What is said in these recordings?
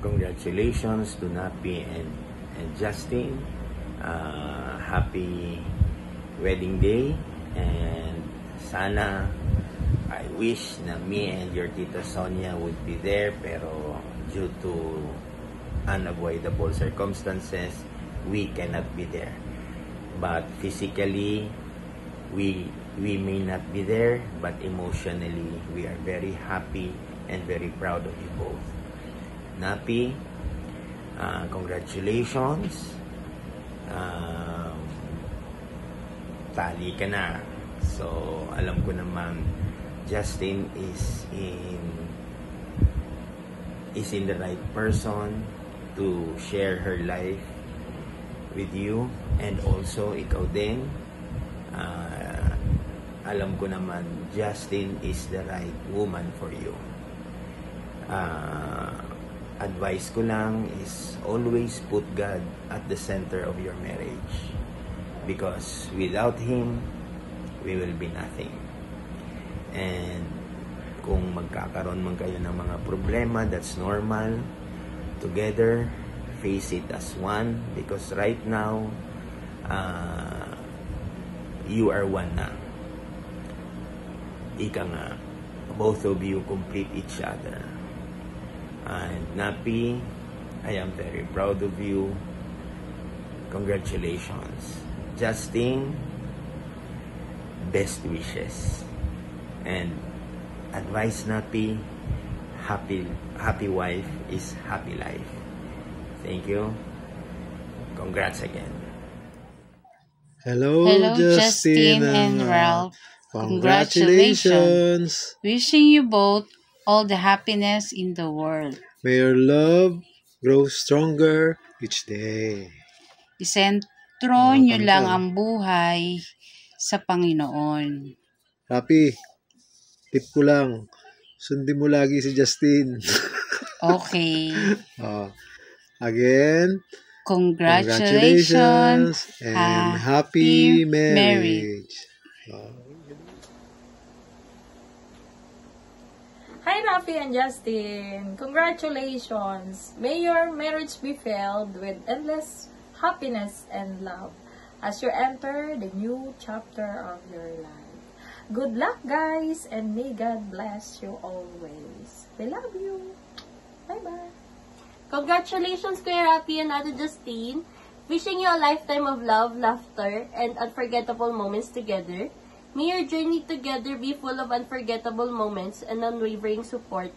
Congratulations to Napi and Justin. Happy wedding day, and sana, I wish na me and your Tita Sonia would be there, pero due to unavoidable circumstances, we cannot be there. But physically, we may not be there, but emotionally, we are very happy and very proud of you both. Napi, congratulations. Tali ka na. So, alam ko naman, Justin is in the right person to share her life with you, and also ikaw din. Alam ko naman, Justin is the right woman for you. Advice ko lang is always put God at the center of your marriage, because without Him, we will be nothing. And kung magkakaroon man kayo ng mga problema, that's normal. Together, face it as one, because right now, you are one na. Ika nga, both of you complete each other. And Napi, I am very proud of you. Congratulations. Justin, best wishes. And advice, Napi, happy wife is happy life. Thank you. Congrats again. Hello Justin and Ralph. Congratulations. Wishing you both all the happiness in the world. May your love grow stronger each day. Isentro nyo lang ang buhay sa Panginoon. Happy, tip ko lang, sundin mo lagi si Justin. Okay. Again, congratulations and happy marriage. Hi, Rafi and Justin. Congratulations. May your marriage be filled with endless happiness and love as you enter the new chapter of your life. Good luck, guys, and may God bless you always. We love you. Bye-bye. Congratulations, Kuya Rafi and Ate Justine. Wishing you a lifetime of love, laughter, and unforgettable moments together. May your journey together be full of unforgettable moments and unwavering support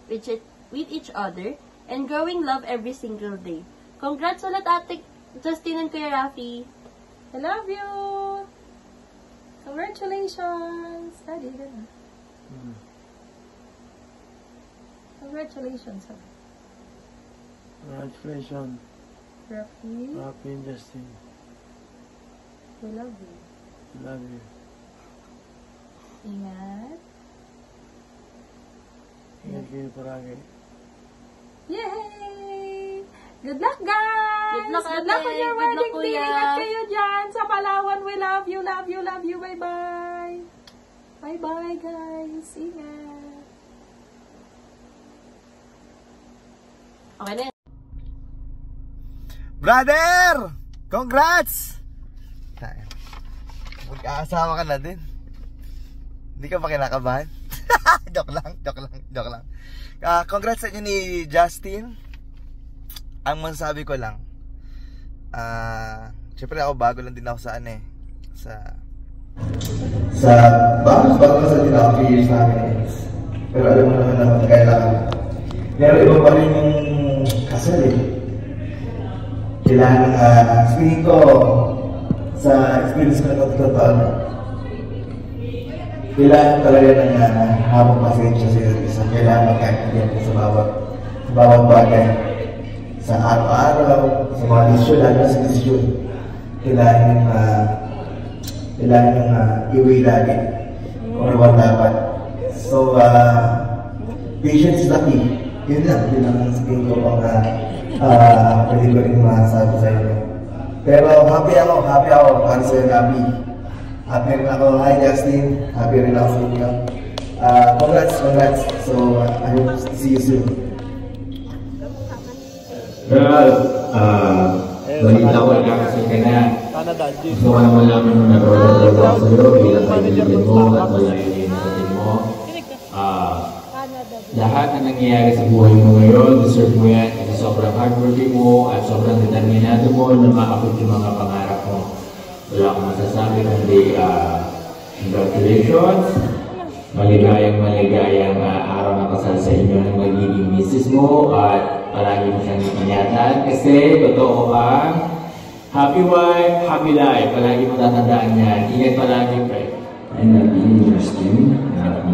with each other and growing love every single day. Congrats ulit, Ate Justine and Kuya Rafi. I love you. Congratulations. Daddy, congratulations. Congratulations, Rafi and Justin. We love you. Love you. Ingat. Ingat kayo paragi. Yay! Good luck, guys! Good luck, Good luck on your wedding day! Kuya. Ingat kayo dyan sa Palawan. We love you, love you, love you. Bye-bye! Bye-bye, guys! Ingat! Okay na. Brother! Congrats! Magkakasama ka na din. Hindi ka ba kinakabahan? Joke lang. Congrats sa inyo ni Justin. Ang masasabi ko lang, syempre ako bago lang din ako sa bago sa din ako years namin. Pero alam mo naman na kailangan. Pero iba pa rin yung kasal eh. Kailangan, speaking ko, sa experience ko na totoo, kailangan talaga ng habang pasensya sa isa. Kailangan magkaintindihan sa bawat bagay. Sa araw-araw, sa mga desisyon, lalo sa desisyon. Kailangan iwi lagi kung ano ba dapat. So, patience is the key. Yun lang sabihin ko pang pwede ko rin masabi sa inyo. Pero happy ako para sa iyo, Napi. Happy rin ako. Hi, Justin. Happy rin ako sa inyo. Congrats. So, I hope to see you soon. Girl, balita ko ikakasal ka na. Gusto ko naman lang nung nag-order ako sa'yo bilang kaibigan mo at wala yung natin mo. Lahat na nangyayari sa buhay mo ngayon, deserve mo yan. Kasi sobrang hardworking mo at sobrang determinado mo na maabot yung mga pangarap mo. Wala akong masasabi kundi congratulations. Maligayang araw na kasal sa inyo ng magiging misis mo at palagi mo siyang ingatan kasi totoo ka. Happy wife, happy life. Palagi mo tatandaan yan. Ingat palagi, Fred. And interesting.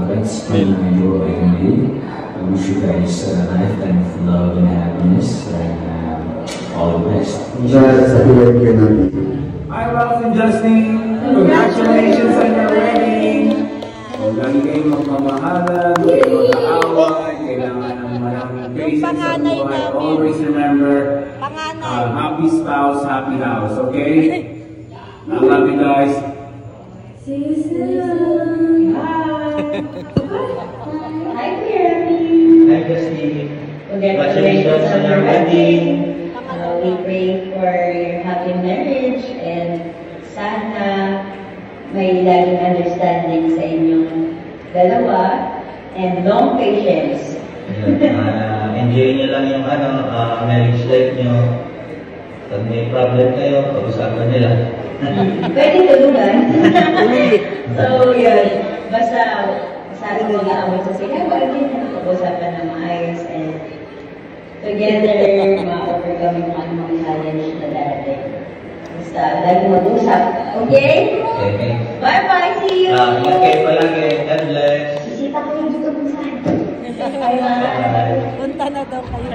That's been your wedding. I wish you guys a lifetime of love and happiness and all the best. Congrats, happy birthday natin. Hi, Ralph and Justin. Congratulations on your wedding. Lagi kayong magmamahalan, kayong mag-aaway, kailangan ng maraming patience sa buhay. Always remember, happy spouse, happy house, okay? I love you guys. See you soon. Bye. Hi, Jeremy. Hi, Justin. Congratulations on your wedding. We pray for your happy marriage and sana may laging understanding sa inyong dalawa and long patience. Enjoy nyo lang yung marriage life nyo. Pag may problem kayo, pag-usapan nila. Pwede tulungan. So, yun. Basta sa mag-aaway sa sila, wala din na pag-usapan ng maayos and together, ma-overcome yung anumang challenge na darating. Basta, lagi mag-usap. Okay? Okay. Bye-bye! See you! Ingat kayo palagi. God bless. Sisita ko yung dito kung saan. Bye-bye! Punta na daw kayo.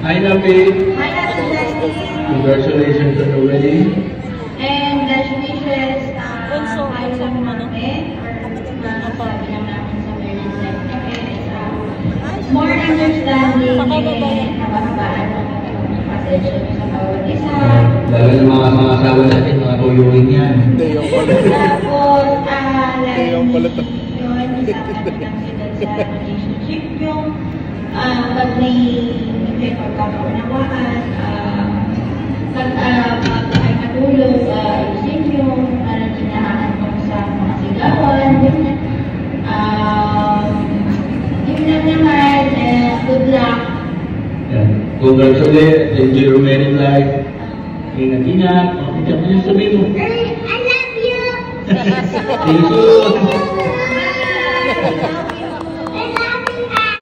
Hi, Napi. Hi, Justin! Congratulations on the wedding. And best wishes, kayo lang namin, or sabi lang namin sa marriage life namin, more understanding and kabahabaan ng pasensya nyo sa bawat isa. Lalo ng mga asawa natin, mga kuyuhin yan. Tapos, yun, dapat lang sila sa relationship yung pag may pagkakaunawaan, pag-tulog, ayusin nyo, para dinahanan ko sa mga sigawan, yun lang naman, good luck. Congratulations, enjoy your married life. Ingat-ingat. Sabihin mo. I love you! See you soon.